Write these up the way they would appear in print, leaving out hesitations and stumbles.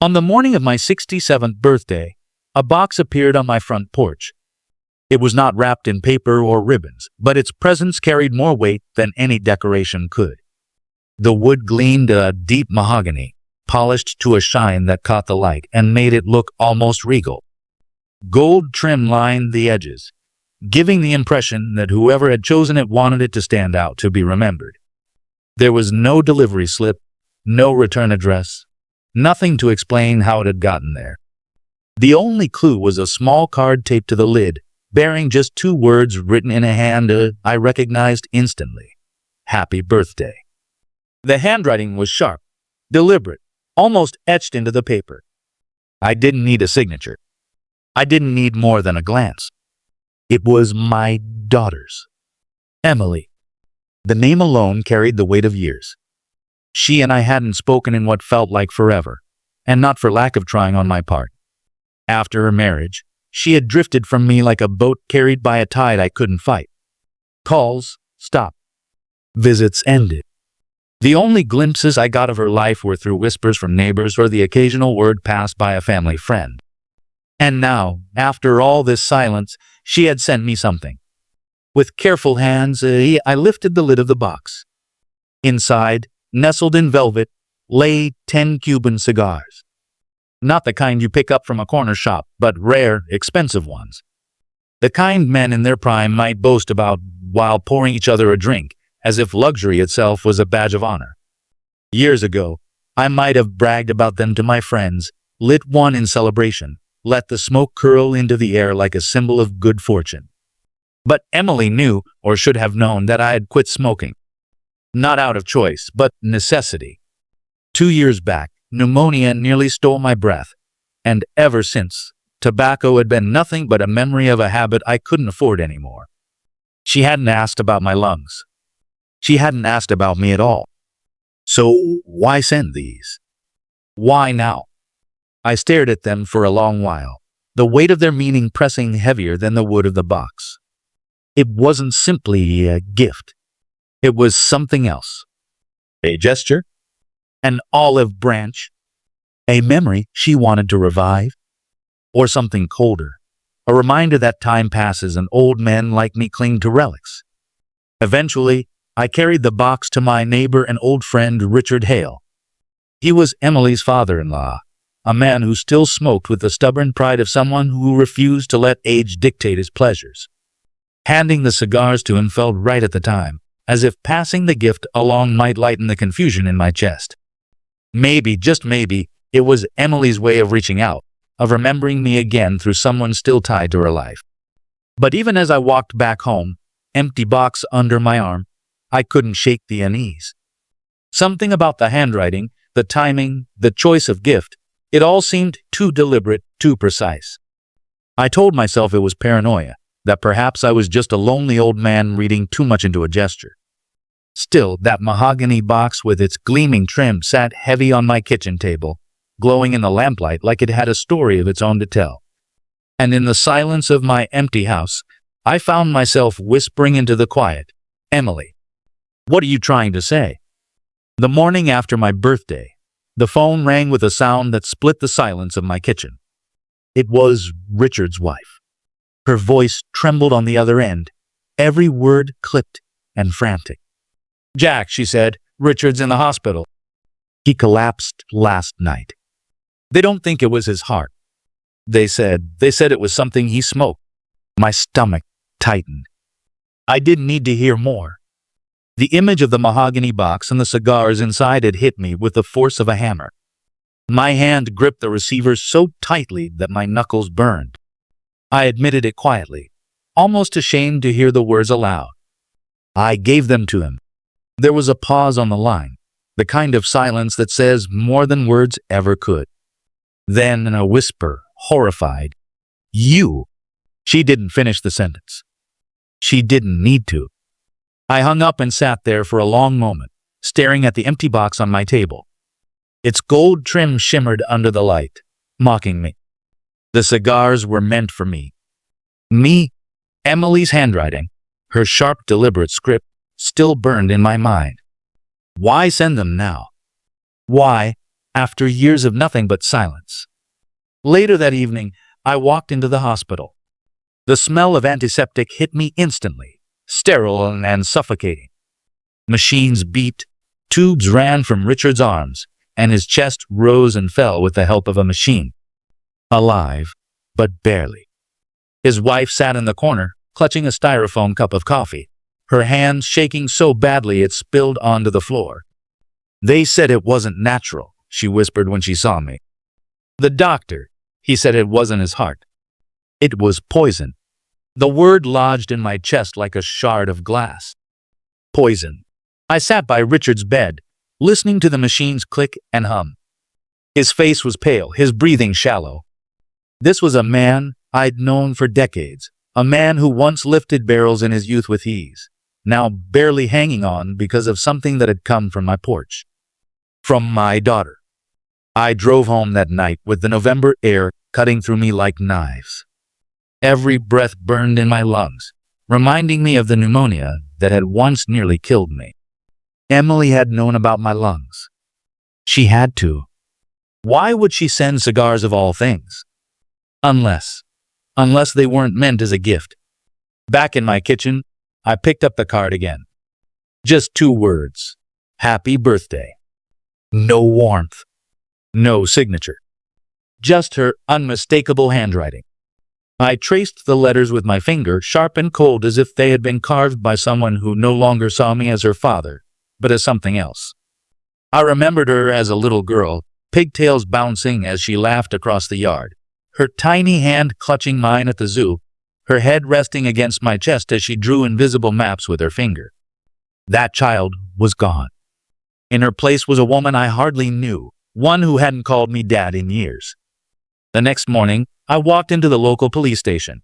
On the morning of my 67th birthday, a box appeared on my front porch. It was not wrapped in paper or ribbons, but its presence carried more weight than any decoration could. The wood gleamed a deep mahogany, polished to a shine that caught the light and made it look almost regal. Gold trim lined the edges, giving the impression that whoever had chosen it wanted it to stand out, to be remembered. There was no delivery slip, no return address, nothing to explain how it had gotten there. The only clue was a small card taped to the lid, bearing just 2 words written in a hand I recognized instantly: "Happy Birthday." The handwriting was sharp, deliberate, almost etched into the paper. I didn't need a signature. I didn't need more than a glance. It was my daughter's. Emily. The name alone carried the weight of years. She and I hadn't spoken in what felt like forever, and not for lack of trying on my part. After her marriage, she had drifted from me like a boat carried by a tide I couldn't fight. Calls stopped. Visits ended. The only glimpses I got of her life were through whispers from neighbors or the occasional word passed by a family friend. And now, after all this silence, she had sent me something. With careful hands, I lifted the lid of the box. Inside, nestled in velvet, lay 10 Cuban cigars. Not the kind you pick up from a corner shop, but rare, expensive ones. The kind men in their prime might boast about while pouring each other a drink, as if luxury itself was a badge of honor. Years ago, I might have bragged about them to my friends, lit one in celebration, let the smoke curl into the air like a symbol of good fortune. But Emily knew, or should have known, that I had quit smoking. Not out of choice, but necessity. 2 years back, pneumonia nearly stole my breath, and ever since, tobacco had been nothing but a memory of a habit I couldn't afford anymore. She hadn't asked about my lungs. She hadn't asked about me at all. So why send these? Why now? I stared at them for a long while, the weight of their meaning pressing heavier than the wood of the box. It wasn't simply a gift. It was something else. A gesture? An olive branch? A memory she wanted to revive? Or something colder? A reminder that time passes and old men like me cling to relics. Eventually, I carried the box to my neighbor and old friend Richard Hale. He was Emily's father-in-law, a man who still smoked with the stubborn pride of someone who refused to let age dictate his pleasures. Handing the cigars to him felt right at the time, as if passing the gift along might lighten the confusion in my chest. Maybe, just maybe, it was Emily's way of reaching out, of remembering me again through someone still tied to her life. But even as I walked back home, empty box under my arm, I couldn't shake the unease. Something about the handwriting, the timing, the choice of gift, it all seemed too deliberate, too precise. I told myself it was paranoia, that perhaps I was just a lonely old man reading too much into a gesture. Still, that mahogany box with its gleaming trim sat heavy on my kitchen table, glowing in the lamplight like it had a story of its own to tell. And in the silence of my empty house, I found myself whispering into the quiet, "Emily, what are you trying to say?" The morning after my birthday, the phone rang with a sound that split the silence of my kitchen. It was Richard's wife. Her voice trembled on the other end, every word clipped and frantic. "Jack," she said, "Richard's in the hospital. He collapsed last night. They don't think it was his heart. They said it was something he smoked." My stomach tightened. I didn't need to hear more. The image of the mahogany box and the cigars inside had hit me with the force of a hammer. My hand gripped the receiver so tightly that my knuckles burned. I admitted it quietly, almost ashamed to hear the words aloud. I gave them to him. There was a pause on the line, the kind of silence that says more than words ever could. Then, in a whisper, horrified, "You!" She didn't finish the sentence. She didn't need to. I hung up and sat there for a long moment, staring at the empty box on my table. Its gold trim shimmered under the light, mocking me. The cigars were meant for me. Me, Emily's handwriting, her sharp, deliberate script, still burned in my mind. Why send them now? Why, after years of nothing but silence. Later that evening, I walked into the hospital. The smell of antiseptic hit me instantly, sterile and suffocating. Machines beeped, tubes ran from Richard's arms, and his chest rose and fell with the help of a machine. Alive, but barely. His wife sat in the corner, clutching a styrofoam cup of coffee, her hands shaking so badly it spilled onto the floor. "They said it wasn't natural," she whispered when she saw me. "The doctor, he said it wasn't his heart. It was poison." The word lodged in my chest like a shard of glass. Poison. I sat by Richard's bed, listening to the machines click and hum. His face was pale, his breathing shallow. This was a man I'd known for decades, a man who once lifted barrels in his youth with ease, now barely hanging on because of something that had come from my porch. From my daughter. I drove home that night with the November air cutting through me like knives. Every breath burned in my lungs, reminding me of the pneumonia that had once nearly killed me. Emily had known about my lungs. She had to. Why would she send cigars of all things? Unless they weren't meant as a gift. Back in my kitchen, I picked up the card again. Just 2 words. Happy birthday. No warmth. No signature. Just her unmistakable handwriting. I traced the letters with my finger, sharp and cold as if they had been carved by someone who no longer saw me as her father, but as something else. I remembered her as a little girl, pigtails bouncing as she laughed across the yard, her tiny hand clutching mine at the zoo, her head resting against my chest as she drew invisible maps with her finger. That child was gone. In her place was a woman I hardly knew, one who hadn't called me dad in years. The next morning, I walked into the local police station.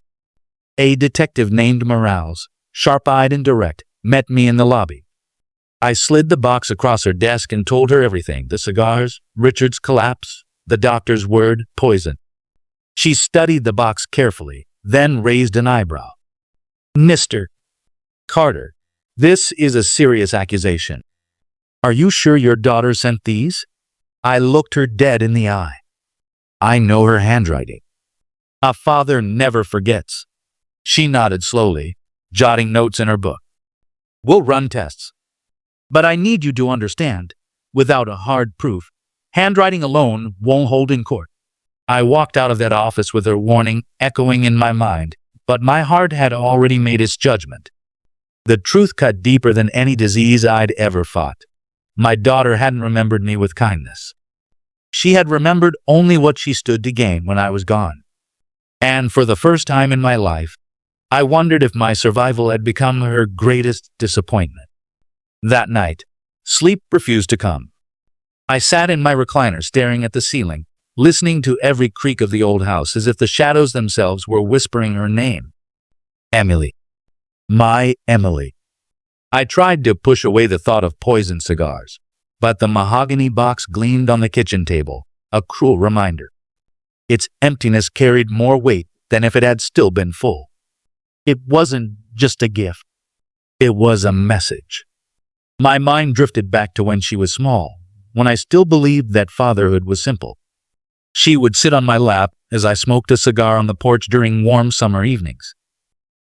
A detective named Morales, sharp-eyed and direct, met me in the lobby. I slid the box across her desk and told her everything: the cigars, Richard's collapse, the doctor's word, poison. She studied the box carefully, then raised an eyebrow. "Mr. Carter, this is a serious accusation. Are you sure your daughter sent these?" I looked her dead in the eye. I know her handwriting. A father never forgets. She nodded slowly, jotting notes in her book. "We'll run tests. But I need you to understand, without a hard proof, handwriting alone won't hold in court." I walked out of that office with her warning echoing in my mind, but my heart had already made its judgment. The truth cut deeper than any disease I'd ever fought. My daughter hadn't remembered me with kindness. She had remembered only what she stood to gain when I was gone. And for the first time in my life, I wondered if my survival had become her greatest disappointment. That night, sleep refused to come. I sat in my recliner staring at the ceiling, listening to every creak of the old house as if the shadows themselves were whispering her name. Emily. My Emily. I tried to push away the thought of poisoned cigars, but the mahogany box gleamed on the kitchen table, a cruel reminder. Its emptiness carried more weight than if it had still been full. It wasn't just a gift. It was a message. My mind drifted back to when she was small, when I still believed that fatherhood was simple. She would sit on my lap as I smoked a cigar on the porch during warm summer evenings.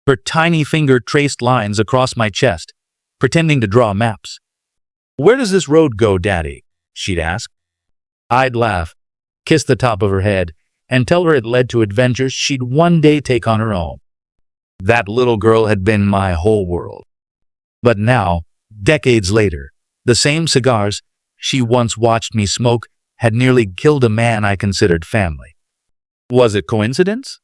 Her tiny finger traced lines across my chest, pretending to draw maps. "Where does this road go, Daddy?" she'd ask. I'd laugh, kiss the top of her head, and tell her it led to adventures she'd one day take on her own. That little girl had been my whole world. But now, decades later, the same cigars she once watched me smoke had nearly killed a man I considered family. Was it coincidence?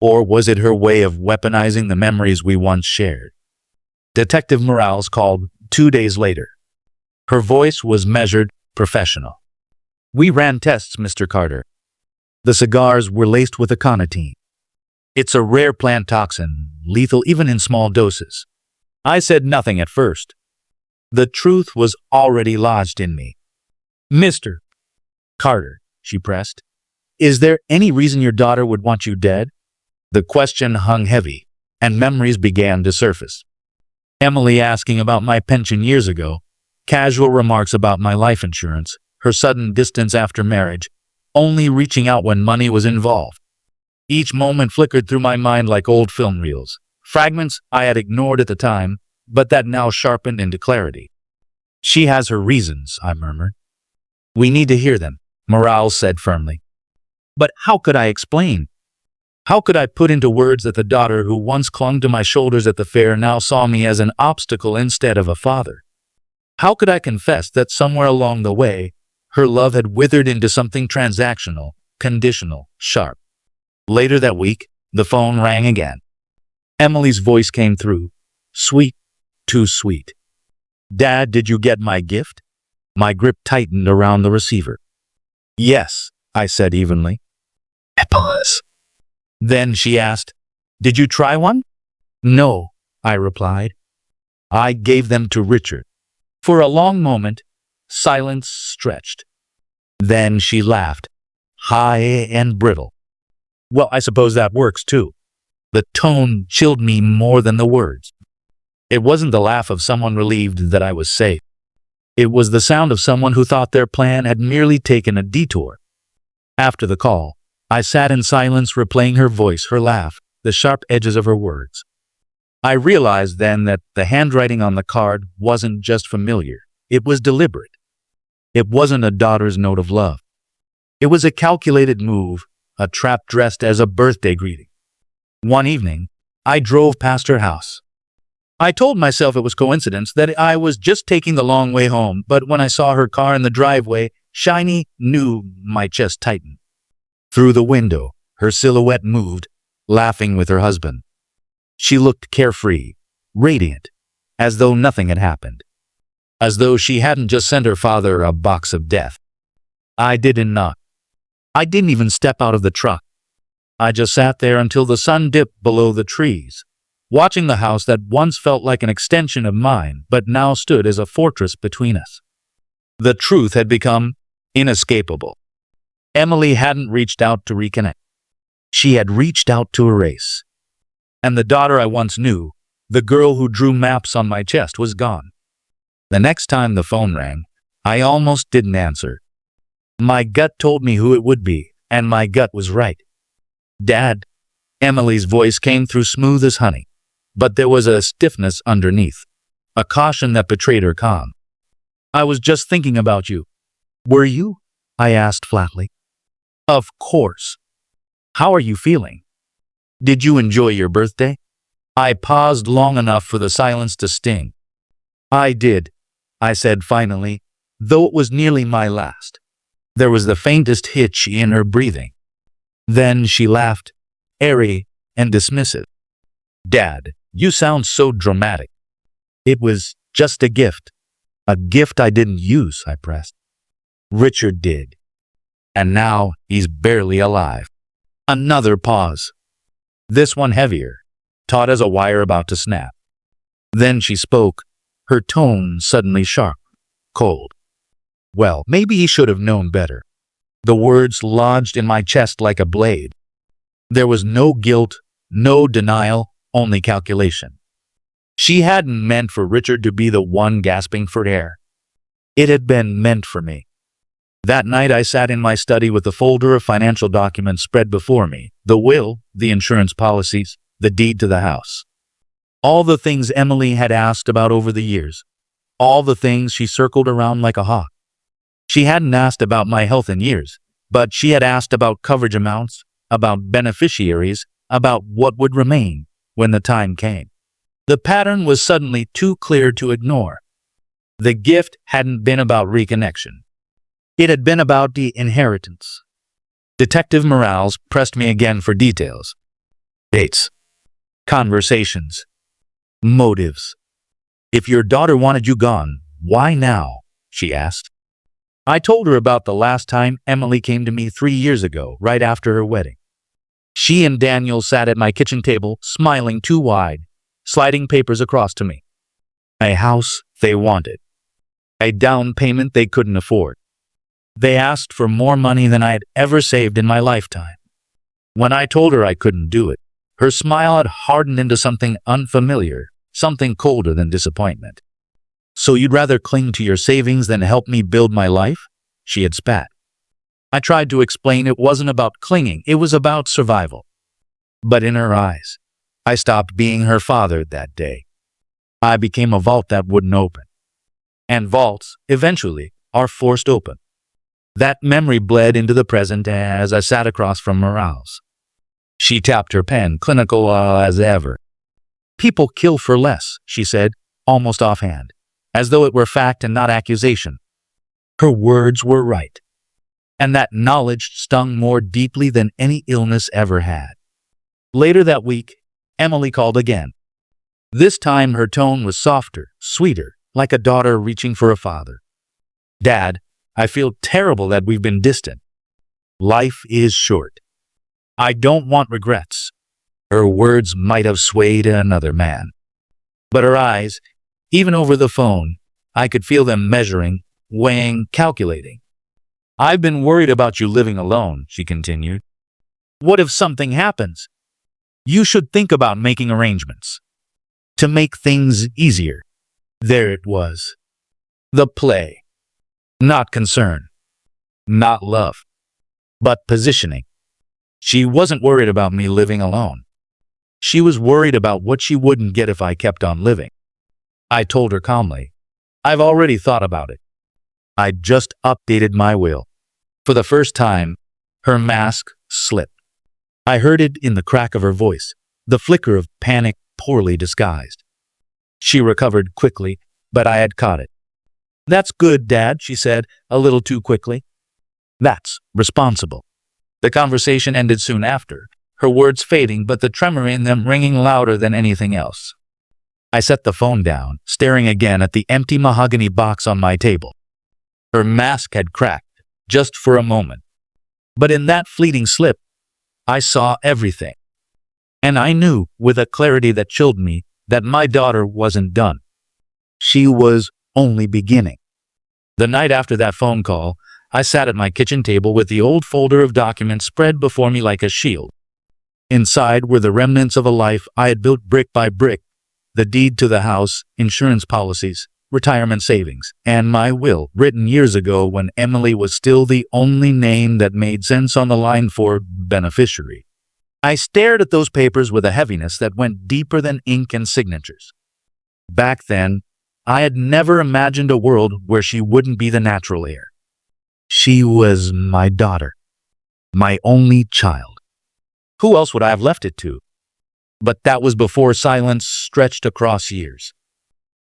Or was it her way of weaponizing the memories we once shared? Detective Morales called 2 days later. Her voice was measured, professional. "We ran tests, Mr. Carter. The cigars were laced with aconitine. It's a rare plant toxin, lethal even in small doses." I said nothing at first. The truth was already lodged in me. "Mr. Carter," she pressed, "is there any reason your daughter would want you dead?" The question hung heavy, and memories began to surface. Emily asking about my pension years ago, casual remarks about my life insurance, her sudden distance after marriage, only reaching out when money was involved. Each moment flickered through my mind like old film reels, fragments I had ignored at the time, but that now sharpened into clarity. "She has her reasons," I murmured. "We need to hear them," Morales said firmly. But how could I explain? How could I put into words that the daughter who once clung to my shoulders at the fair now saw me as an obstacle instead of a father? How could I confess that somewhere along the way, her love had withered into something transactional, conditional, sharp? Later that week, the phone rang again. Emily's voice came through. Sweet, too sweet. "Dad, did you get my gift?" My grip tightened around the receiver. "Yes," I said evenly. A pause. Then she asked, "Did you try one?" "No," I replied. "I gave them to Richard." For a long moment, silence stretched. Then she laughed, high and brittle. "Well, I suppose that works too." The tone chilled me more than the words. It wasn't the laugh of someone relieved that I was safe. It was the sound of someone who thought their plan had merely taken a detour. After the call, I sat in silence, replaying her voice, her laugh, the sharp edges of her words. I realized then that the handwriting on the card wasn't just familiar. It was deliberate. It wasn't a daughter's note of love. It was a calculated move, a trap dressed as a birthday greeting. One evening, I drove past her house. I told myself it was coincidence, that I was just taking the long way home, but when I saw her car in the driveway, shiny, new, my chest tightened. Through the window, her silhouette moved, laughing with her husband. She looked carefree, radiant, as though nothing had happened. As though she hadn't just sent her father a box of death. I didn't knock. I didn't even step out of the truck. I just sat there until the sun dipped below the trees, watching the house that once felt like an extension of mine, but now stood as a fortress between us. The truth had become inescapable. Emily hadn't reached out to reconnect. She had reached out to erase. And the daughter I once knew, the girl who drew maps on my chest, was gone. The next time the phone rang, I almost didn't answer. My gut told me who it would be, and my gut was right. "Dad." Emily's voice came through smooth as honey, but there was a stiffness underneath, a caution that betrayed her calm. "I was just thinking about you." "Were you?" I asked flatly. "Of course. How are you feeling? Did you enjoy your birthday?" I paused long enough for the silence to sting. "I did," I said finally, though it was nearly my last. There was the faintest hitch in her breathing. Then she laughed, airy and dismissive. "Dad, you sound so dramatic." "It was just a gift." "A gift I didn't use," I pressed. "Richard did. And now he's barely alive." Another pause. This one heavier, taut as a wire about to snap. Then she spoke, her tone suddenly sharp, cold. "Well, maybe he should have known better." The words lodged in my chest like a blade. There was no guilt, no denial, only calculation. She hadn't meant for Richard to be the one gasping for air. It had been meant for me. That night I sat in my study with a folder of financial documents spread before me, the will, the insurance policies, the deed to the house. All the things Emily had asked about over the years. All the things she circled around like a hawk. She hadn't asked about my health in years, but she had asked about coverage amounts, about beneficiaries, about what would remain when the time came. The pattern was suddenly too clear to ignore. The gift hadn't been about reconnection. It had been about the inheritance. Detective Morales pressed me again for details. Dates. Conversations. Motives. "If your daughter wanted you gone, why now?" she asked. I told her about the last time Emily came to me 3 years ago, right after her wedding. She and Daniel sat at my kitchen table, smiling too wide, sliding papers across to me. A house they wanted. A down payment they couldn't afford. They asked for more money than I had ever saved in my lifetime. When I told her I couldn't do it, her smile had hardened into something unfamiliar, something colder than disappointment. "So you'd rather cling to your savings than help me build my life?" she had spat. I tried to explain it wasn't about clinging, it was about survival. But in her eyes, I stopped being her father that day. I became a vault that wouldn't open. And vaults, eventually, are forced open. That memory bled into the present as I sat across from Morales. She tapped her pen, clinical as ever. People kill for less, she said, almost offhand, as though it were fact and not accusation. Her words were right. And that knowledge stung more deeply than any illness ever had. Later that week, Emily called again. This time her tone was softer, sweeter, like a daughter reaching for a father. Dad, I feel terrible that we've been distant. Life is short. I don't want regrets. Her words might have swayed another man. But her eyes, even over the phone, I could feel them measuring, weighing, calculating. I've been worried about you living alone, she continued. What if something happens? You should think about making arrangements. To make things easier. There it was. The play. Not concern. Not love. But positioning. She wasn't worried about me living alone. She was worried about what she wouldn't get if I kept on living. I told her calmly, I've already thought about it. I just updated my will. For the first time, her mask slipped. I heard it in the crack of her voice, the flicker of panic poorly disguised. She recovered quickly, but I had caught it. That's good, Dad, she said, a little too quickly. That's responsible. The conversation ended soon after, her words fading but the tremor in them ringing louder than anything else. I set the phone down, staring again at the empty mahogany box on my table. Her mask had cracked, just for a moment. But in that fleeting slip, I saw everything. And I knew, with a clarity that chilled me, that my daughter wasn't done. She was only beginning. The night after that phone call, I sat at my kitchen table with the old folder of documents spread before me like a shield. Inside were the remnants of a life I had built brick by brick, the deed to the house, insurance policies, retirement savings, and my will, written years ago when Emily was still the only name that made sense on the line for beneficiary. I stared at those papers with a heaviness that went deeper than ink and signatures. Back then, I had never imagined a world where she wouldn't be the natural heir. She was my daughter, my only child. Who else would I have left it to? But that was before silence stretched across years.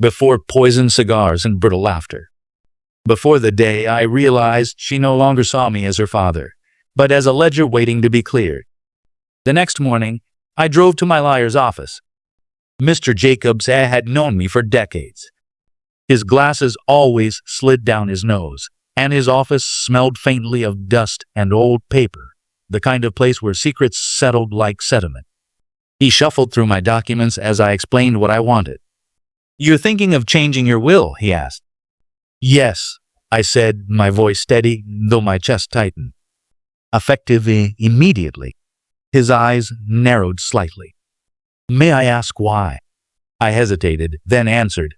Before poisoned cigars and brittle laughter. Before the day I realized she no longer saw me as her father, but as a ledger waiting to be cleared. The next morning, I drove to my lawyer's office. Mr. Jacobs had known me for decades. His glasses always slid down his nose, and his office smelled faintly of dust and old paper, the kind of place where secrets settled like sediment. He shuffled through my documents as I explained what I wanted. You're thinking of changing your will, he asked. Yes, I said, my voice steady, though my chest tightened. Effective immediately. His eyes narrowed slightly. May I ask why? I hesitated, then answered.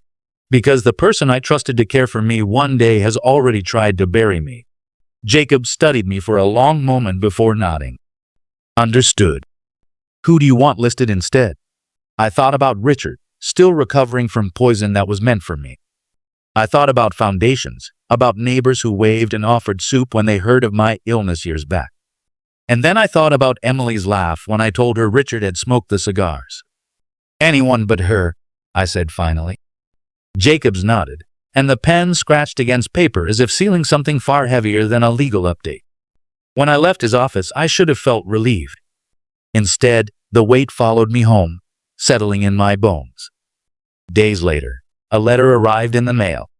Because the person I trusted to care for me one day has already tried to bury me. Jacob studied me for a long moment before nodding. Understood. Who do you want listed instead? I thought about Richard, still recovering from poison that was meant for me. I thought about foundations, about neighbors who waved and offered soup when they heard of my illness years back. And then I thought about Emily's laugh when I told her Richard had smoked the cigars. Anyone but her, I said finally. Jacobs nodded, and the pen scratched against paper as if sealing something far heavier than a legal update. When I left his office, I should have felt relieved. Instead, the weight followed me home, settling in my bones. Days later, a letter arrived in the mail.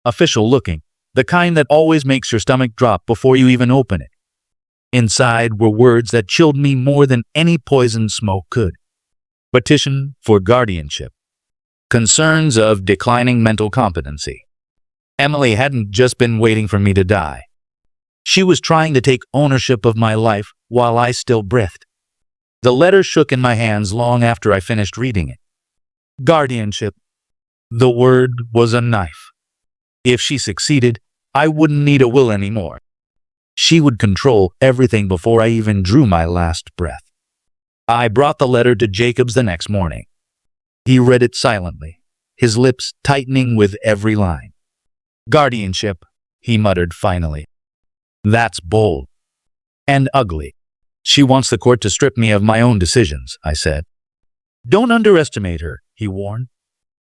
Official looking, the kind that always makes your stomach drop before you even open it. Inside were words that chilled me more than any poisoned smoke could. Petition for guardianship. Concerns of declining mental competency. Emily hadn't just been waiting for me to die. She was trying to take ownership of my life while I still breathed. The letter shook in my hands long after I finished reading it. Guardianship. The word was a knife. If she succeeded, I wouldn't need a will anymore. She would control everything before I even drew my last breath. I brought the letter to Jacobs the next morning. He read it silently, his lips tightening with every line. Guardianship, he muttered finally. That's bold. And ugly. She wants the court to strip me of my own decisions, I said. Don't underestimate her, he warned.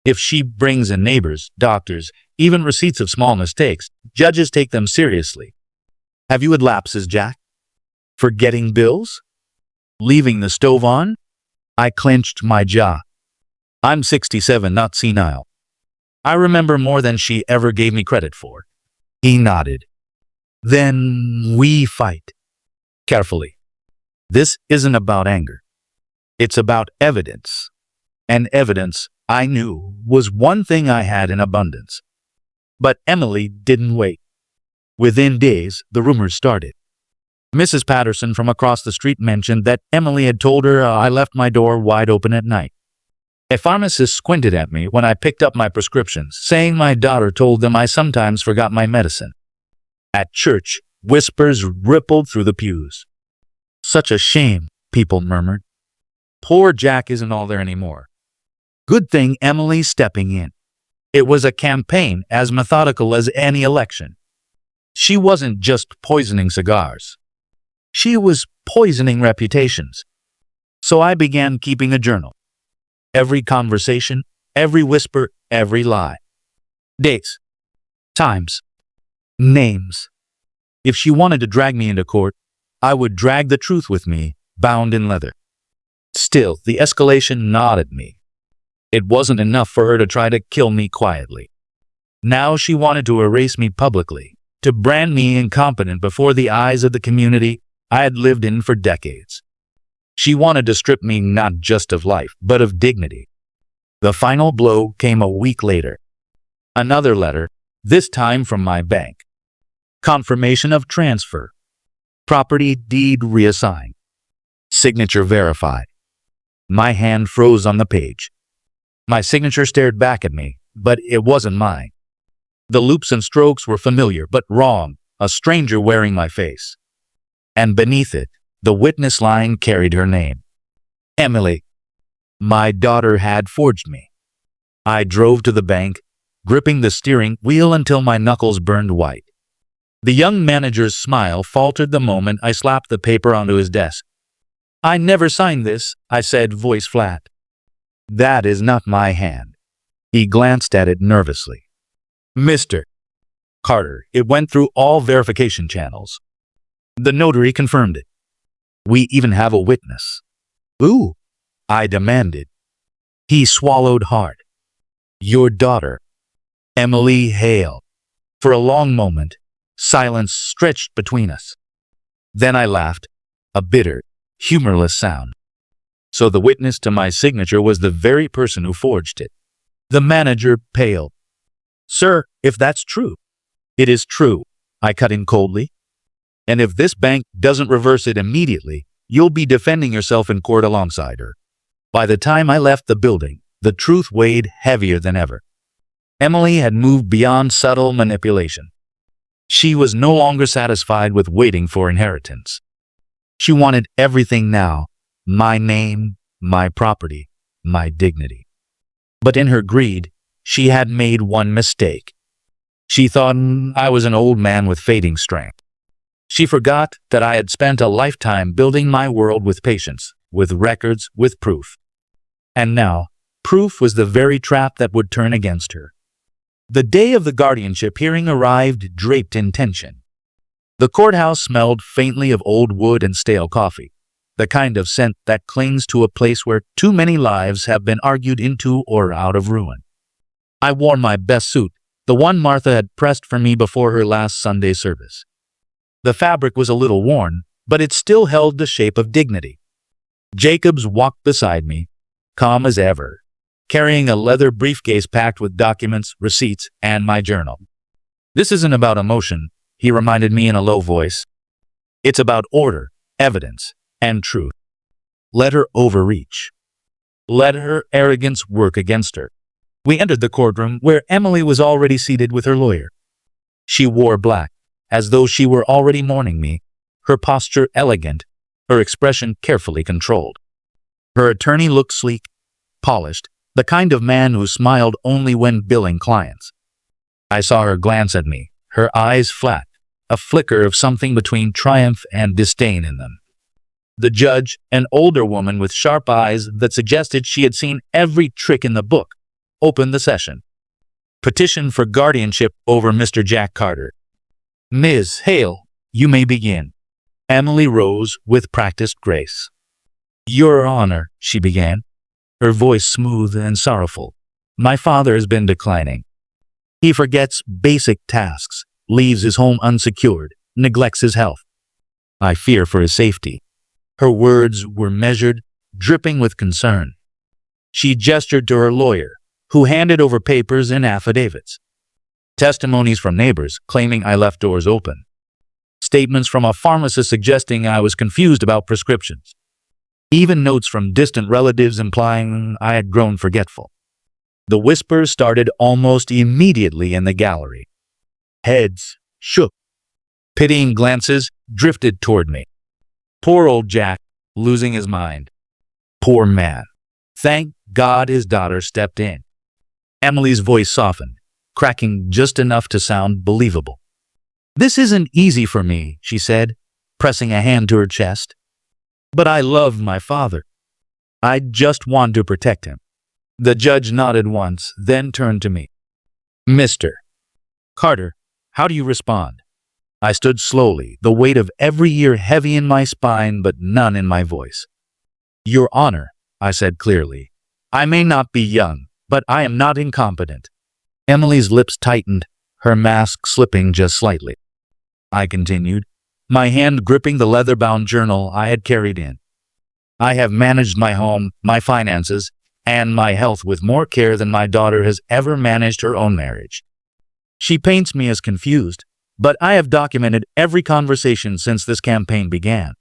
If she brings in neighbors, doctors, even receipts of small mistakes, judges take them seriously. Have you had lapses, Jack? Forgetting bills? Leaving the stove on? I clenched my jaw. I'm 67, not senile. I remember more than she ever gave me credit for. He nodded. Then we fight. Carefully. This isn't about anger. It's about evidence. And evidence, I knew, was one thing I had in abundance. But Emily didn't wait. Within days, the rumors started. Mrs. Patterson from across the street mentioned that Emily had told her I left my door wide open at night. A pharmacist squinted at me when I picked up my prescriptions, saying my daughter told them I sometimes forgot my medicine. At church, whispers rippled through the pews. Such a shame, people murmured. Poor Jack isn't all there anymore. Good thing Emily's stepping in. It was a campaign as methodical as any election. She wasn't just poisoning cigars. She was poisoning reputations. So I began keeping a journal. Every conversation, every whisper, every lie. Dates. Times. Names. If she wanted to drag me into court, I would drag the truth with me, bound in leather. Still, the escalation gnawed at me. It wasn't enough for her to try to kill me quietly. Now she wanted to erase me publicly, to brand me incompetent before the eyes of the community I had lived in for decades. She wanted to strip me not just of life, but of dignity. The final blow came a week later. Another letter, this time from my bank. Confirmation of transfer. Property deed reassigned. Signature verified. My hand froze on the page. My signature stared back at me, but it wasn't mine. The loops and strokes were familiar, but wrong, a stranger wearing my face. And beneath it, the witness line carried her name. Emily. My daughter had forged me. I drove to the bank, gripping the steering wheel until my knuckles burned white. The young manager's smile faltered the moment I slapped the paper onto his desk. I never signed this, I said, voice flat. That is not my hand. He glanced at it nervously. Mr. Carter, it went through all verification channels. The notary confirmed it. We even have a witness. Who? I demanded. He swallowed hard. Your daughter, Emily Hale. For a long moment, silence stretched between us. Then I laughed, a bitter, humorless sound. So the witness to my signature was the very person who forged it. The manager paled. Sir, if that's true. It is true, I cut in coldly. And if this bank doesn't reverse it immediately, you'll be defending yourself in court alongside her. By the time I left the building, the truth weighed heavier than ever. Emily had moved beyond subtle manipulation. She was no longer satisfied with waiting for inheritance. She wanted everything now, my name, my property, my dignity. But in her greed, she had made one mistake. She thought I was an old man with fading strength. She forgot that I had spent a lifetime building my world with patience, with records, with proof. And now, proof was the very trap that would turn against her. The day of the guardianship hearing arrived draped in tension. The courthouse smelled faintly of old wood and stale coffee, the kind of scent that clings to a place where too many lives have been argued into or out of ruin. I wore my best suit, the one Martha had pressed for me before her last Sunday service. The fabric was a little worn, but it still held the shape of dignity. Jacobs walked beside me, calm as ever, carrying a leather briefcase packed with documents, receipts, and my journal. This isn't about emotion, he reminded me in a low voice. It's about order, evidence, and truth. Let her overreach. Let her arrogance work against her. We entered the courtroom where Emily was already seated with her lawyer. She wore black, as though she were already mourning me, her posture elegant, her expression carefully controlled. Her attorney looked sleek, polished, the kind of man who smiled only when billing clients. I saw her glance at me, her eyes flat, a flicker of something between triumph and disdain in them. The judge, an older woman with sharp eyes that suggested she had seen every trick in the book, opened the session. Petition for guardianship over Mr. Jack Carter. Ms. Hale, you may begin. Emily rose with practiced grace. Your Honor, she began, her voice smooth and sorrowful. My father has been declining. He forgets basic tasks, leaves his home unsecured, neglects his health. I fear for his safety. Her words were measured, dripping with concern. She gestured to her lawyer, who handed over papers and affidavits. Testimonies from neighbors claiming I left doors open. Statements from a pharmacist suggesting I was confused about prescriptions. Even notes from distant relatives implying I had grown forgetful. The whispers started almost immediately in the gallery. Heads shook. Pitying glances drifted toward me. Poor old Jack, losing his mind. Poor man. Thank God his daughter stepped in. Emily's voice softened, cracking just enough to sound believable. This isn't easy for me, she said, pressing a hand to her chest. But I love my father. I just want to protect him. The judge nodded once, then turned to me. Mr. Carter, how do you respond? I stood slowly, the weight of every year heavy in my spine but none in my voice. Your Honor, I said clearly, I may not be young, but I am not incompetent. Emily's lips tightened, her mask slipping just slightly. I continued, my hand gripping the leather-bound journal I had carried in. I have managed my home, my finances, and my health with more care than my daughter has ever managed her own marriage. She paints me as confused, but I have documented every conversation since this campaign began.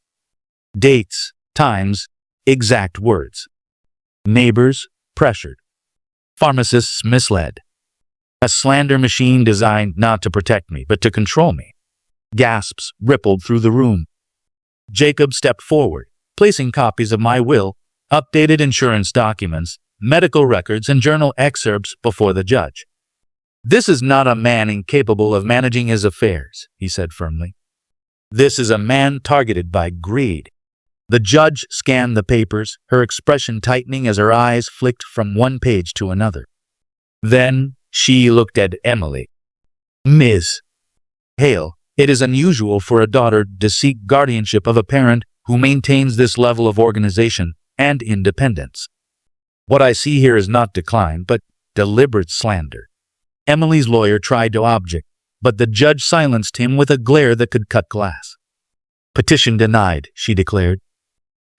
Dates, times, exact words. Neighbors pressured. Pharmacists misled. A slander machine designed not to protect me, but to control me. Gasps rippled through the room. Jacob stepped forward, placing copies of my will, updated insurance documents, medical records, and journal excerpts before the judge. This is not a man incapable of managing his affairs, he said firmly. This is a man targeted by greed. The judge scanned the papers, her expression tightening as her eyes flicked from one page to another. Then she looked at Emily. Ms. Hale, it is unusual for a daughter to seek guardianship of a parent who maintains this level of organization and independence. What I see here is not decline, but deliberate slander. Emily's lawyer tried to object, but the judge silenced him with a glare that could cut glass. Petition denied, she declared.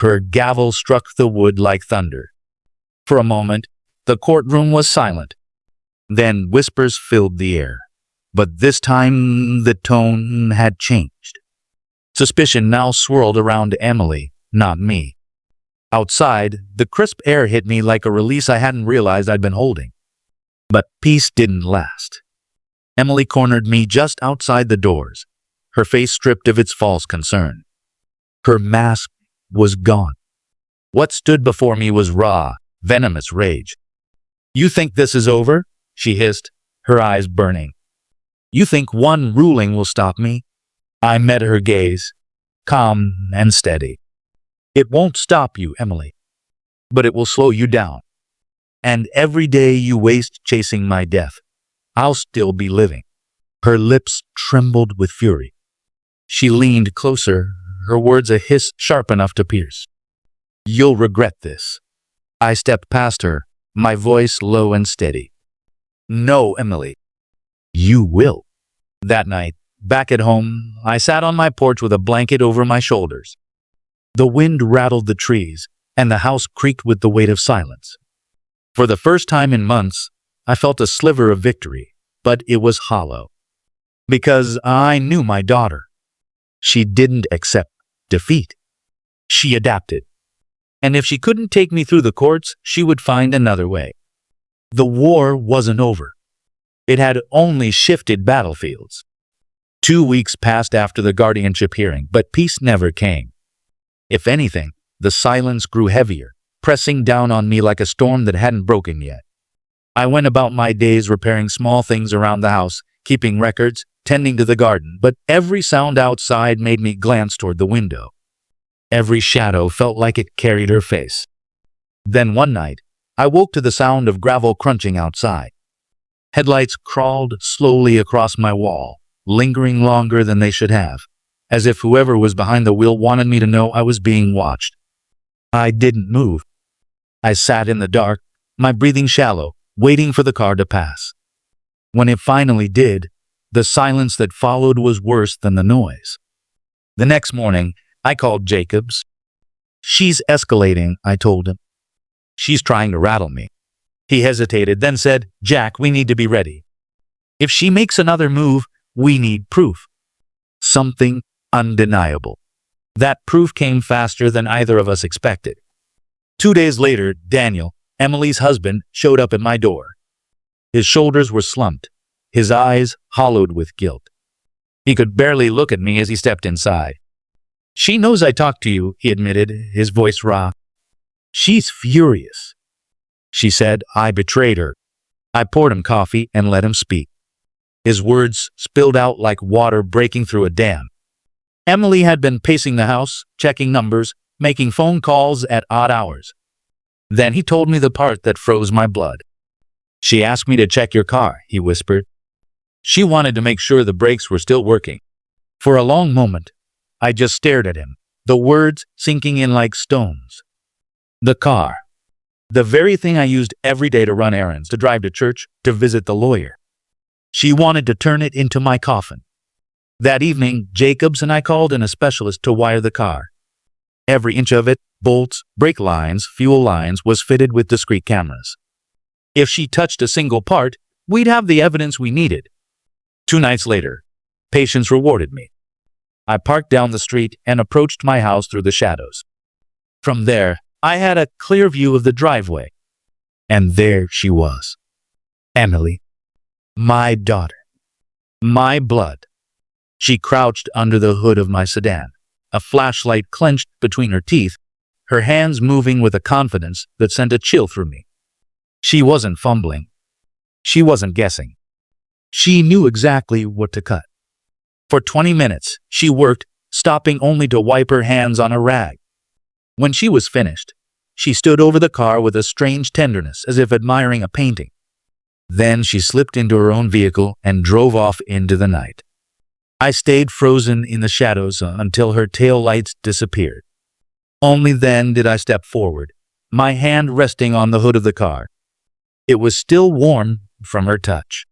Her gavel struck the wood like thunder. For a moment, the courtroom was silent. Then whispers filled the air. But this time the tone had changed. Suspicion now swirled around Emily, not me. Outside, the crisp air hit me like a release I hadn't realized I'd been holding. But peace didn't last. Emily cornered me just outside the doors, her face stripped of its false concern. Her mask was gone. What stood before me was raw, venomous rage. You think this is over? She hissed, her eyes burning. You think one ruling will stop me? I met her gaze, calm and steady. It won't stop you, Emily, but it will slow you down. And every day you waste chasing my death, I'll still be living. Her lips trembled with fury. She leaned closer, her words a hiss sharp enough to pierce. You'll regret this. I stepped past her, my voice low and steady. No, Emily. You will. That night, back at home, I sat on my porch with a blanket over my shoulders. The wind rattled the trees, and the house creaked with the weight of silence. For the first time in months, I felt a sliver of victory, but it was hollow. Because I knew my daughter. She didn't accept defeat. She adapted. And if she couldn't take me through the courts, she would find another way. The war wasn't over. It had only shifted battlefields. 2 weeks passed after the guardianship hearing, but peace never came. If anything, the silence grew heavier, pressing down on me like a storm that hadn't broken yet. I went about my days repairing small things around the house, keeping records, tending to the garden, but every sound outside made me glance toward the window. Every shadow felt like it carried her face. Then one night, I woke to the sound of gravel crunching outside. Headlights crawled slowly across my wall, lingering longer than they should have, as if whoever was behind the wheel wanted me to know I was being watched. I didn't move. I sat in the dark, my breathing shallow, waiting for the car to pass. When it finally did, the silence that followed was worse than the noise. The next morning, I called Jacobs. "She's escalating," I told him. "She's trying to rattle me." He hesitated, then said, "Jack, we need to be ready. If she makes another move, we need proof. Something undeniable." That proof came faster than either of us expected. 2 days later, Daniel, Emily's husband, showed up at my door. His shoulders were slumped, his eyes hollowed with guilt. He could barely look at me as he stepped inside. "She knows I talked to you," he admitted, his voice raw. "She's furious. She said I betrayed her." I poured him coffee and let him speak. His words spilled out like water breaking through a dam. Emily had been pacing the house, checking numbers, making phone calls at odd hours. Then he told me the part that froze my blood. "She asked me to check your car," he whispered. "She wanted to make sure the brakes were still working." For a long moment, I just stared at him, the words sinking in like stones. The car. The very thing I used every day to run errands, to drive to church, to visit the lawyer. She wanted to turn it into my coffin. That evening, Jacobs and I called in a specialist to wire the car. Every inch of it, bolts, brake lines, fuel lines, was fitted with discrete cameras. If she touched a single part, we'd have the evidence we needed. 2 nights later, patience rewarded me. I parked down the street and approached my house through the shadows. From there, I had a clear view of the driveway. And there she was. Emily. My daughter. My blood. She crouched under the hood of my sedan, a flashlight clenched between her teeth, her hands moving with a confidence that sent a chill through me. She wasn't fumbling. She wasn't guessing. She knew exactly what to cut. For 20 minutes, she worked, stopping only to wipe her hands on a rag. When she was finished, she stood over the car with a strange tenderness, as if admiring a painting. Then she slipped into her own vehicle and drove off into the night. I stayed frozen in the shadows until her tail lights disappeared. Only then did I step forward, my hand resting on the hood of the car. It was still warm from her touch.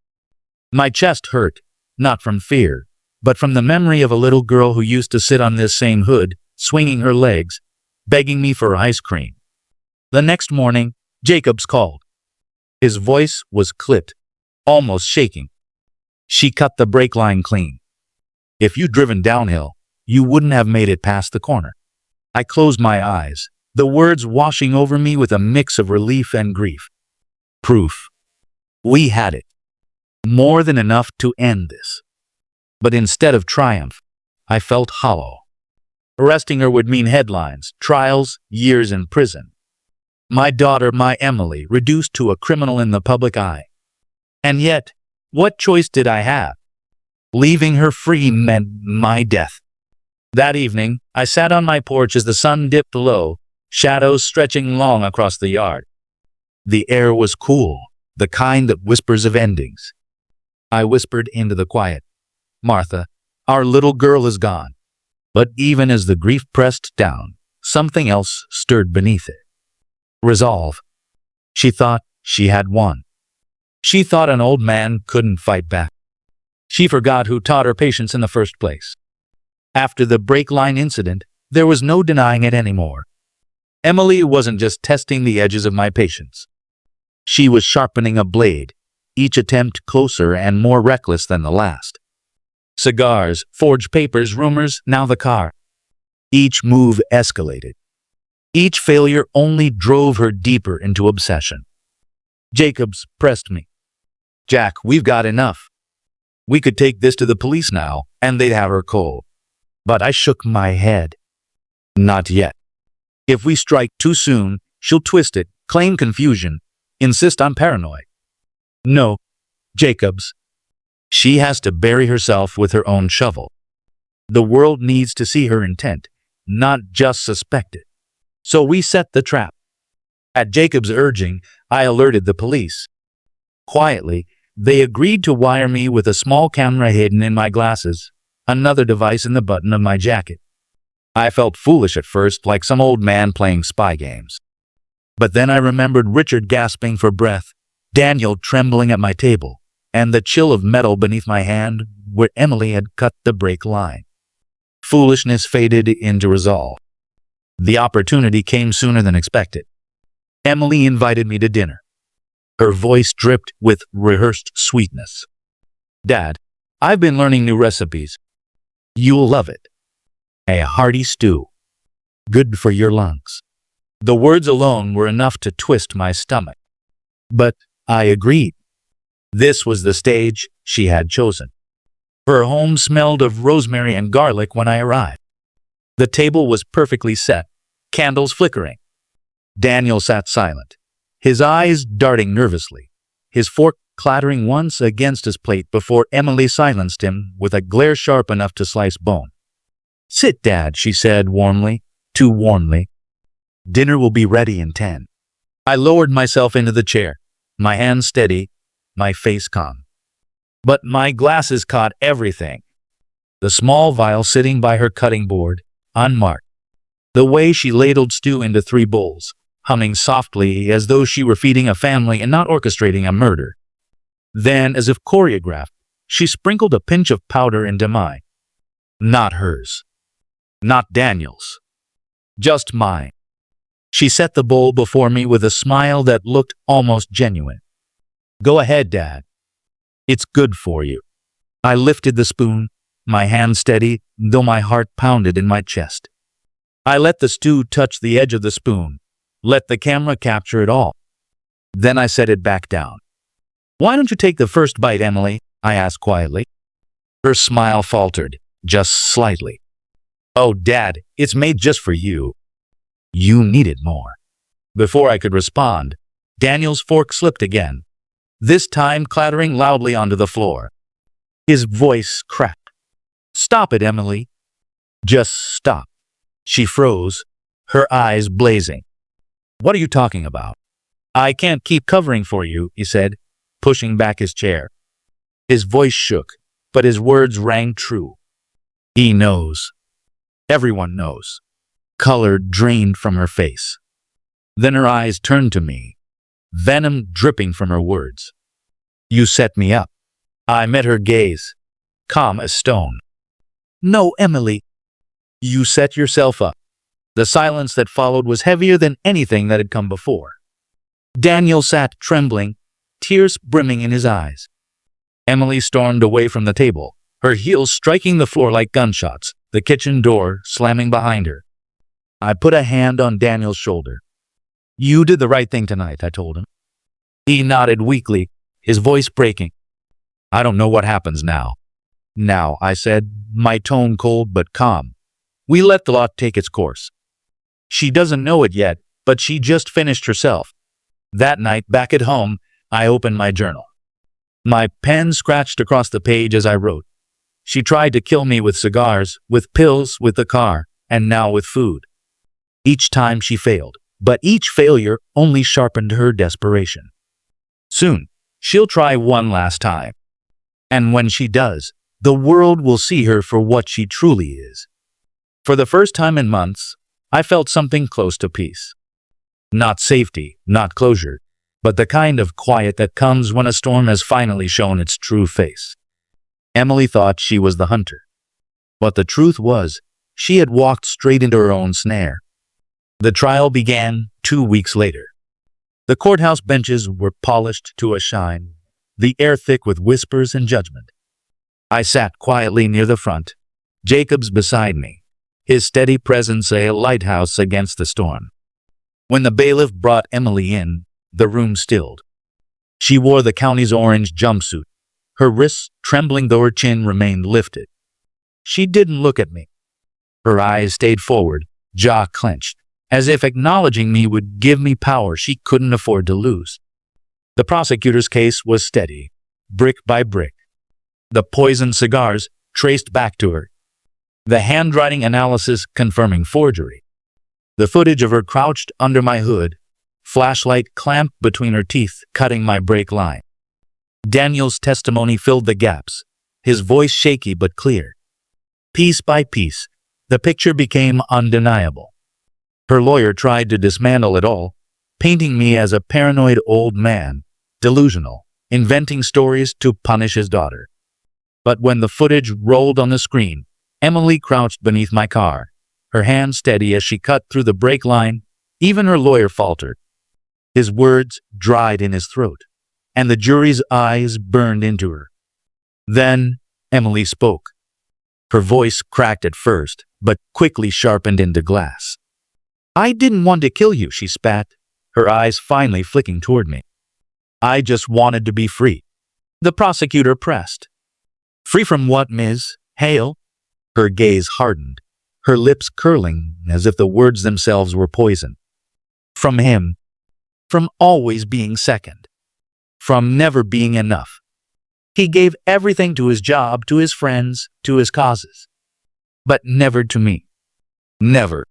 My chest hurt, not from fear, but from the memory of a little girl who used to sit on this same hood, swinging her legs, begging me for ice cream. The next morning, Jacobs called. His voice was clipped, almost shaking. "She cut the brake line clean. If you'd driven downhill, you wouldn't have made it past the corner." I closed my eyes, the words washing over me with a mix of relief and grief. Proof. We had it. More than enough to end this. But instead of triumph, I felt hollow. Arresting her would mean headlines, trials, years in prison. My daughter, my Emily, reduced to a criminal in the public eye. And yet, what choice did I have? Leaving her free meant my death. That evening, I sat on my porch as the sun dipped low, shadows stretching long across the yard. The air was cool, the kind that whispers of endings. I whispered into the quiet, "Martha, our little girl is gone." But even as the grief pressed down, something else stirred beneath it. Resolve. She thought she had won. She thought an old man couldn't fight back. She forgot who taught her patience in the first place. After the brake line incident, there was no denying it anymore. Emily wasn't just testing the edges of my patience. She was sharpening a blade, each attempt closer and more reckless than the last. Cigars, forged papers, rumors, now the car. Each move escalated. Each failure only drove her deeper into obsession. Jacobs pressed me. "Jack, we've got enough." We could take this to the police now, and they'd have her cold. But I shook my head. Not yet. If we strike too soon, she'll twist it, claim confusion, insist I'm paranoid. No, Jacobs. She has to bury herself with her own shovel. The world needs to see her intent, not just suspect it. So we set the trap. At Jacob's urging, I alerted the police. Quietly, they agreed to wire me with a small camera hidden in my glasses, another device in the button of my jacket. I felt foolish at first, like some old man playing spy games. But then I remembered Richard gasping for breath, Daniel trembling at my table, and the chill of metal beneath my hand where Emily had cut the brake line. Foolishness faded into resolve. The opportunity came sooner than expected. Emily invited me to dinner. Her voice dripped with rehearsed sweetness. Dad, I've been learning new recipes. You'll love it. A hearty stew. Good for your lungs. The words alone were enough to twist my stomach. But I agreed. This was the stage she had chosen. Her home smelled of rosemary and garlic when I arrived. The table was perfectly set, candles flickering. Daniel sat silent, his eyes darting nervously, his fork clattering once against his plate before Emily silenced him with a glare sharp enough to slice bone. Sit, Dad, she said warmly, too warmly. Dinner will be ready in 10. I lowered myself into the chair, my hands steady, my face calm. But my glasses caught everything. The small vial sitting by her cutting board, unmarked. The way she ladled stew into 3 bowls, humming softly as though she were feeding a family and not orchestrating a murder. Then, as if choreographed, she sprinkled a pinch of powder into mine. Not hers. Not Daniel's. Just mine. She set the bowl before me with a smile that looked almost genuine. Go ahead, Dad. It's good for you. I lifted the spoon, my hand steady, though my heart pounded in my chest. I let the stew touch the edge of the spoon, let the camera capture it all. Then I set it back down. Why don't you take the first bite, Emily? I asked quietly. Her smile faltered, just slightly. Oh, Dad, it's made just for you. You needed more. Before I could respond, Daniel's fork slipped again, this time clattering loudly onto the floor. His voice cracked. Stop it, Emily. Just stop. She froze, her eyes blazing. What are you talking about? I can't keep covering for you, he said, pushing back his chair. His voice shook, but his words rang true. He knows. Everyone knows. Color drained from her face. Then her eyes turned to me, venom dripping from her words. You set me up. I met her gaze, calm as stone. No, Emily. You set yourself up. The silence that followed was heavier than anything that had come before. Daniel sat trembling, tears brimming in his eyes. Emily stormed away from the table, her heels striking the floor like gunshots, the kitchen door slamming behind her. I put a hand on Daniel's shoulder. You did the right thing tonight, I told him. He nodded weakly, his voice breaking. I don't know what happens now. Now, I said, my tone cold but calm. We let the law take its course. She doesn't know it yet, but she just finished herself. That night, back at home, I opened my journal. My pen scratched across the page as I wrote. She tried to kill me with cigars, with pills, with the car, and now with food. Each time she failed, but each failure only sharpened her desperation. Soon, she'll try one last time. And when she does, the world will see her for what she truly is. For the first time in months, I felt something close to peace. Not safety, not closure, but the kind of quiet that comes when a storm has finally shown its true face. Emily thought she was the hunter. But the truth was, she had walked straight into her own snare. The trial began 2 weeks later. The courthouse benches were polished to a shine, the air thick with whispers and judgment. I sat quietly near the front, Jacobs beside me, his steady presence a lighthouse against the storm. When the bailiff brought Emily in, the room stilled. She wore the county's orange jumpsuit, her wrists trembling though her chin remained lifted. She didn't look at me. Her eyes stayed forward, jaw clenched, as if acknowledging me would give me power she couldn't afford to lose. The prosecutor's case was steady, brick by brick. The poisoned cigars traced back to her. The handwriting analysis confirming forgery. The footage of her crouched under my hood, flashlight clamped between her teeth, cutting my brake line. Daniel's testimony filled the gaps, his voice shaky but clear. Piece by piece, the picture became undeniable. Her lawyer tried to dismantle it all, painting me as a paranoid old man, delusional, inventing stories to punish his daughter. But when the footage rolled on the screen, Emily crouched beneath my car, her hand steady as she cut through the brake line. Even her lawyer faltered. His words dried in his throat, and the jury's eyes burned into her. Then Emily spoke. Her voice cracked at first, but quickly sharpened into glass. "I didn't want to kill you," she spat, her eyes finally flicking toward me. "I just wanted to be free." The prosecutor pressed. "Free from what, Ms. Hale?" Her gaze hardened, her lips curling as if the words themselves were poison. "From him. From always being second. From never being enough. He gave everything to his job, to his friends, to his causes. But never to me. Never."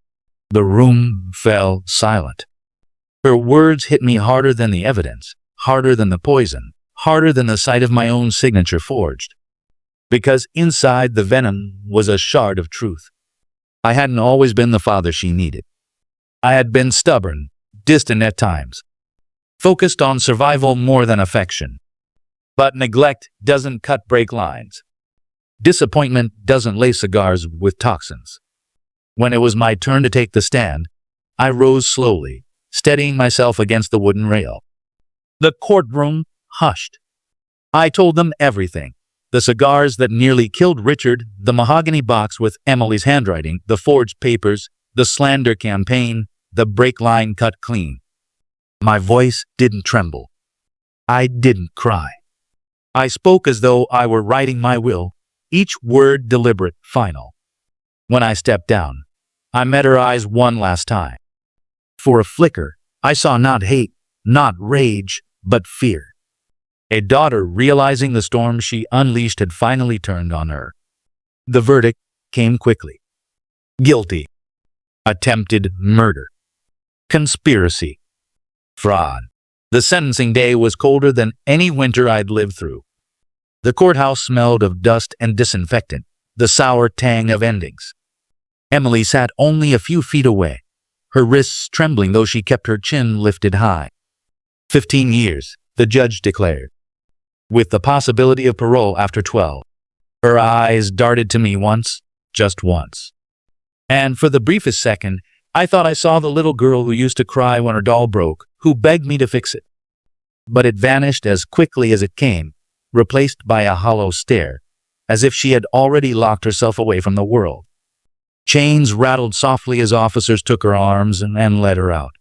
The room fell silent. Her words hit me harder than the evidence, harder than the poison, harder than the sight of my own signature forged. Because inside the venom was a shard of truth. I hadn't always been the father she needed. I had been stubborn, distant at times, focused on survival more than affection. But neglect doesn't cut brake lines. Disappointment doesn't lay cigars with toxins. When it was my turn to take the stand, I rose slowly, steadying myself against the wooden rail. The courtroom hushed. I told them everything. The cigars that nearly killed Richard, the mahogany box with Emily's handwriting, the forged papers, the slander campaign, the brake line cut clean. My voice didn't tremble. I didn't cry. I spoke as though I were writing my will, each word deliberate, final. When I stepped down, I met her eyes one last time. For a flicker, I saw not hate, not rage, but fear. A daughter realizing the storm she unleashed had finally turned on her. The verdict came quickly. Guilty. Attempted murder. Conspiracy. Fraud. The sentencing day was colder than any winter I'd lived through. The courthouse smelled of dust and disinfectant, the sour tang of endings. Emily sat only a few feet away, her wrists trembling though she kept her chin lifted high. 15 years, the judge declared, with the possibility of parole after 12. Her eyes darted to me once, just once. And for the briefest second, I thought I saw the little girl who used to cry when her doll broke, who begged me to fix it. But it vanished as quickly as it came, replaced by a hollow stare, as if she had already locked herself away from the world. Chains rattled softly as officers took her arms and led her out.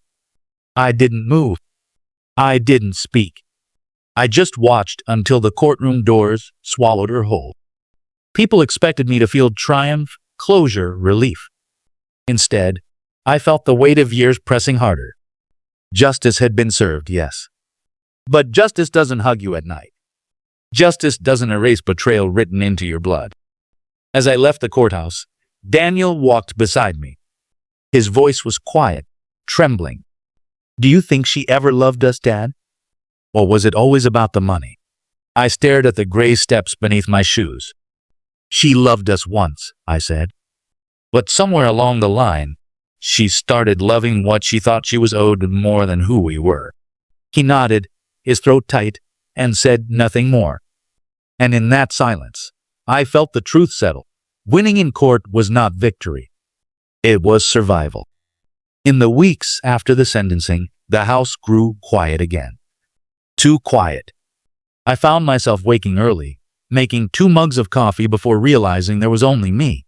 I didn't move. I didn't speak. I just watched until the courtroom doors swallowed her whole. People expected me to feel triumph, closure, relief. Instead, I felt the weight of years pressing harder. Justice had been served, yes. But justice doesn't hug you at night. Justice doesn't erase betrayal written into your blood. As I left the courthouse, Daniel walked beside me. His voice was quiet, trembling. "Do you think she ever loved us, Dad? Or was it always about the money?" I stared at the gray steps beneath my shoes. "She loved us once," I said. But somewhere along the line, she started loving what she thought she was owed more than who we were. He nodded, his throat tight, and said nothing more. And in that silence, I felt the truth settle. Winning in court was not victory. It was survival. In the weeks after the sentencing, the house grew quiet again. Too quiet. I found myself waking early, making 2 mugs of coffee before realizing there was only me.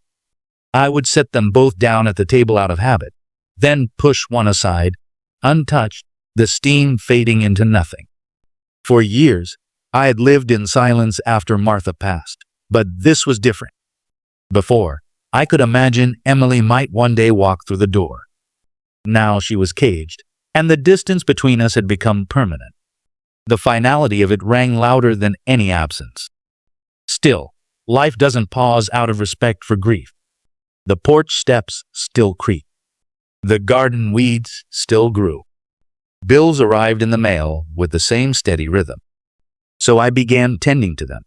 I would set them both down at the table out of habit, then push one aside, untouched, the steam fading into nothing. For years, I had lived in silence after Martha passed, but this was different. Before, I could imagine Emily might one day walk through the door. Now she was caged, and the distance between us had become permanent. The finality of it rang louder than any absence. Still, life doesn't pause out of respect for grief. The porch steps still creaked. The garden weeds still grew. Bills arrived in the mail with the same steady rhythm. So I began tending to them.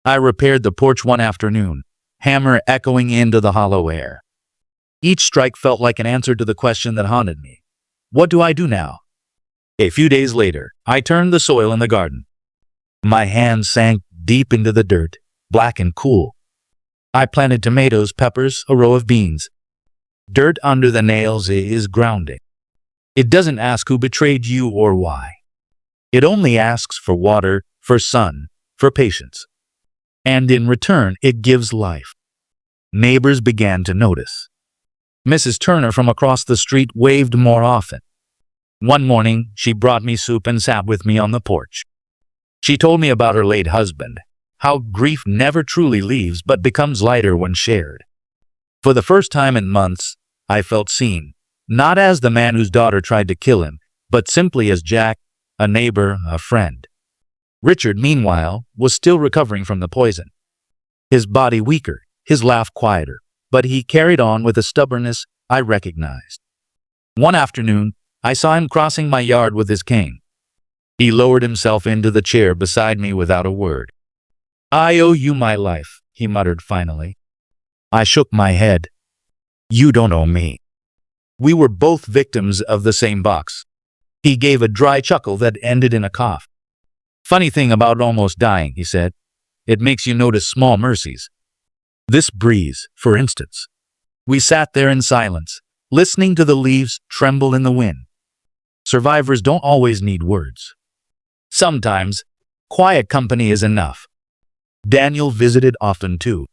I repaired the porch one afternoon, hammer echoing into the hollow air. Each strike felt like an answer to the question that haunted me. What do I do now? A few days later, I turned the soil in the garden. My hands sank deep into the dirt, black and cool. I planted tomatoes, peppers, a row of beans. Dirt under the nails is grounding. It doesn't ask who betrayed you or why. It only asks for water, for sun, for patience. And in return, it gives life. Neighbors began to notice. Mrs. Turner from across the street waved more often. One morning, she brought me soup and sat with me on the porch. She told me about her late husband, how grief never truly leaves but becomes lighter when shared. For the first time in months, I felt seen, not as the man whose daughter tried to kill him, but simply as Jack, a neighbor, a friend. Richard, meanwhile, was still recovering from the poison. His body weaker, his laugh quieter, but he carried on with a stubbornness I recognized. One afternoon, I saw him crossing my yard with his cane. He lowered himself into the chair beside me without a word. "I owe you my life," he muttered finally. I shook my head. "You don't owe me. We were both victims of the same box." He gave a dry chuckle that ended in a cough. "Funny thing about almost dying," he said. "It makes you notice small mercies. This breeze, for instance." We sat there in silence, listening to the leaves tremble in the wind. Survivors don't always need words. Sometimes, quiet company is enough. Daniel visited often too.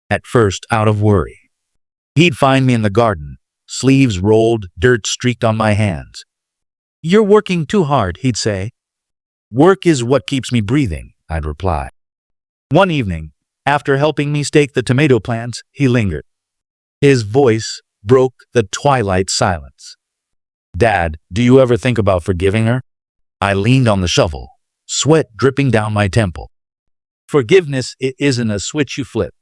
At first, out of worry. He'd find me in the garden, sleeves rolled, dirt streaked on my hands. "You're working too hard," he'd say. "Work is what keeps me breathing," I'd reply. One evening, after helping me stake the tomato plants, he lingered. His voice broke the twilight silence. "Dad, do you ever think about forgiving her?" I leaned on the shovel, sweat dripping down my temple. Forgiveness, it isn't a switch you flip.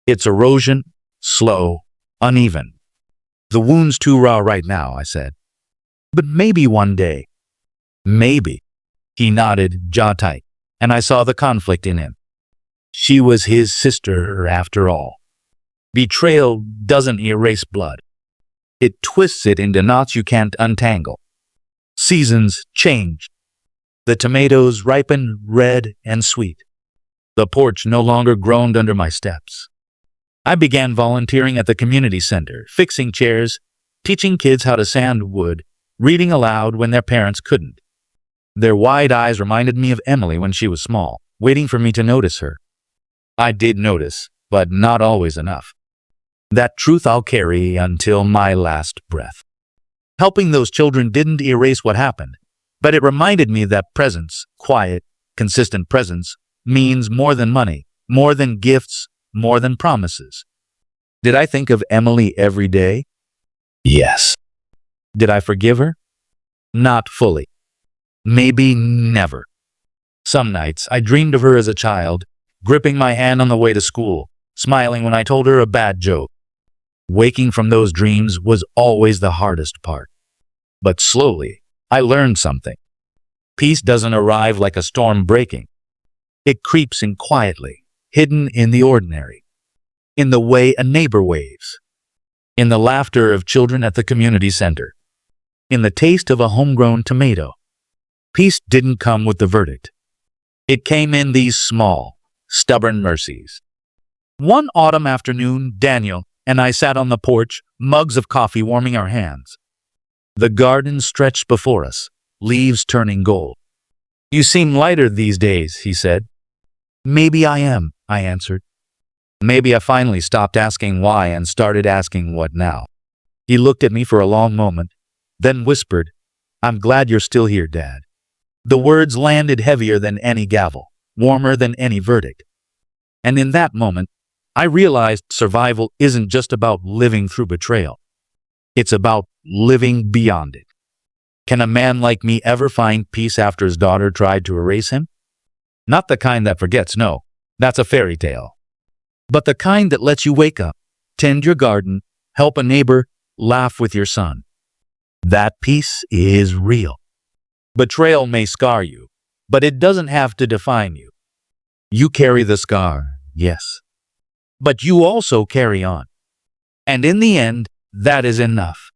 It's erosion, slow, uneven. "The wound's too raw right now," I said. "But maybe one day." "Maybe." He nodded, jaw tight, and I saw the conflict in him. She was his sister after all. Betrayal doesn't erase blood. It twists it into knots you can't untangle. Seasons changed. The tomatoes ripened red and sweet. The porch no longer groaned under my steps. I began volunteering at the community center, fixing chairs, teaching kids how to sand wood, reading aloud when their parents couldn't. Their wide eyes reminded me of Emily when she was small, waiting for me to notice her. I did notice, but not always enough. That truth I'll carry until my last breath. Helping those children didn't erase what happened, but it reminded me that presence, quiet, consistent presence, means more than money, more than gifts, more than promises. Did I think of Emily every day? Yes. Did I forgive her? Not fully. Maybe never. Some nights I dreamed of her as a child, gripping my hand on the way to school, smiling when I told her a bad joke. Waking from those dreams was always the hardest part. But slowly, I learned something. Peace doesn't arrive like a storm breaking. It creeps in quietly, hidden in the ordinary. In the way a neighbor waves. In the laughter of children at the community center. In the taste of a homegrown tomato. Peace didn't come with the verdict. It came in these small, stubborn mercies. One autumn afternoon, Daniel and I sat on the porch, mugs of coffee warming our hands. The garden stretched before us, leaves turning gold. "You seem lighter these days," he said. "Maybe I am," I answered. Maybe I finally stopped asking why and started asking what now. He looked at me for a long moment, then whispered, "I'm glad you're still here, Dad." The words landed heavier than any gavel, warmer than any verdict. And in that moment, I realized survival isn't just about living through betrayal. It's about living beyond it. Can a man like me ever find peace after his daughter tried to erase him? Not the kind that forgets, no. That's a fairy tale. But the kind that lets you wake up, tend your garden, help a neighbor, laugh with your son. That peace is real. Betrayal may scar you, but it doesn't have to define you. You carry the scar, yes. But you also carry on. And in the end, that is enough.